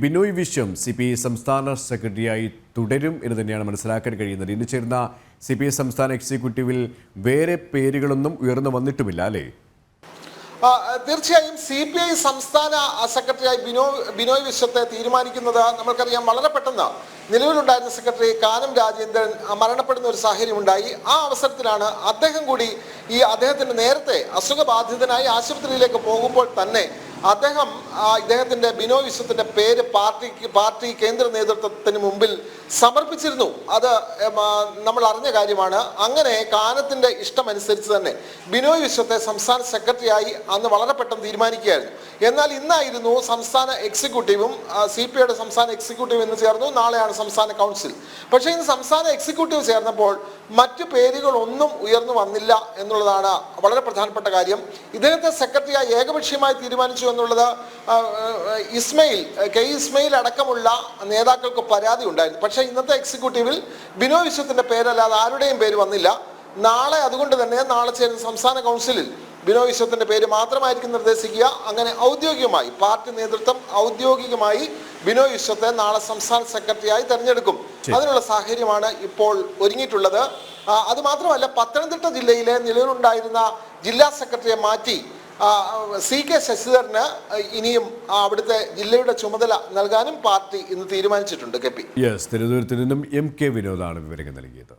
Binoy Viswam CPI സംസ്ഥാന സെക്രട്ടറിയായി തുടരും എന്ന് തന്നെയാണ് മനസ്സിലാക്കാൻ കഴിയുന്നത്. ഇന്ന് ചേർന്ന CPI സംസ്ഥാന എക്സിക്യൂട്ടീവിൽ വേറെ പേരുകളൊന്നും ഉയർന്നു വന്നിട്ടുമില്ല അല്ലേ? തീർച്ചയായും CPI സംസ്ഥാന സെക്രട്ടറിയായി ബിനോയ് വിശ്വത്തെ തീരുമാനിക്കുന്നത് നമുക്കറിയാം. വളരെ പെട്ടെന്ന് നിലവിലുണ്ടായിരുന്ന സെക്രട്ടറി കാനം രാജേന്ദ്രൻ മരണപ്പെടുന്ന ഒരു സാഹചര്യം ഉണ്ടായി. ആ അവസരത്തിലാണ് അദ്ദേഹം കൂടി അദ്ദേഹത്തിന് നേരത്തെ അസുഖബാധിതനായി ആശുപത്രിയിലേക്ക് പോകുമ്പോൾ തന്നെ ഇദ്ദേഹത്തിന്റെ ബിനോയ് വിശ്വത്തിന്റെ പേര് പാർട്ടി കേന്ദ്ര നേതൃത്വത്തിന് മുമ്പിൽ സമർപ്പിച്ചിരുന്നു. അത് നമ്മൾ അറിഞ്ഞ കാര്യമാണ്. അങ്ങനെ കാനത്തിന്റെ ഇഷ്ടമനുസരിച്ച് തന്നെ ബിനോയ് വിശ്വത്തെ സംസ്ഥാന സെക്രട്ടറിയായി അന്ന് വളരെ പെട്ടെന്ന് തീരുമാനിക്കുകയായിരുന്നു. എന്നാൽ ഇന്നായിരുന്നു സംസ്ഥാന എക്സിക്യൂട്ടീവും CPIയുടെ സംസ്ഥാന എക്സിക്യൂട്ടീവ് ഇന്ന് ചേർന്നു. നാളെയാണ് സംസ്ഥാന കൗൺസിൽ. പക്ഷേ ഇന്ന് സംസ്ഥാന എക്സിക്യൂട്ടീവ് ചേർന്നപ്പോൾ മറ്റു പേരുകളൊന്നും ഉയർന്നു വന്നില്ല എന്നുള്ളതാണ് വളരെ പ്രധാനപ്പെട്ട കാര്യം. ഇദ്ദേഹത്തെ സെക്രട്ടറിയായി ഏകപക്ഷീയമായി തീരുമാനിച്ചു എന്നുള്ളത് ഇസ്മയിൽ അടക്കമുള്ള നേതാക്കൾക്ക് പരാതി ഉണ്ടായിരുന്നു. പക്ഷേ ഇന്നത്തെ എക്സിക്യൂട്ടീവിൽ ബിനോയ് വിശ്വത്തിന്റെ പേരല്ലാതെ ആരുടെയും പേര് വന്നില്ല. അതുകൊണ്ട് തന്നെ നാളെ ചേരുന്ന സംസ്ഥാന കൗൺസിലിൽ ബിനോയ് വിശ്വത്തിന്റെ പേര് മാത്രമായിരിക്കും നിർദ്ദേശിക്കുക. അങ്ങനെ ഔദ്യോഗികമായി പാർട്ടി നേതൃത്വം ഔദ്യോഗികമായി ബിനോയ് വിശ്വത്തെ നാളെ സംസ്ഥാന സെക്രട്ടറിയായി തെരഞ്ഞെടുക്കും. അതിനുള്ള സാഹചര്യമാണ് ഇപ്പോൾ ഒരുങ്ങിയിട്ടുള്ളത്. അതുമാത്രമല്ല, പത്തനംതിട്ട ജില്ലയിലെ നിലവിലുണ്ടായിരുന്ന ജില്ലാ സെക്രട്ടറിയെ മാറ്റി CK ശശിധരന് ഇനിയും അവിടുത്തെ ജില്ലയുടെ ചുമതല നൽകാനും പാർട്ടി ഇന്ന് തീരുമാനിച്ചിട്ടുണ്ട്. തിരുവനന്തപുരത്ത് നിന്നും MK വിനോദാണ് വിവരങ്ങൾ നൽകിയത്.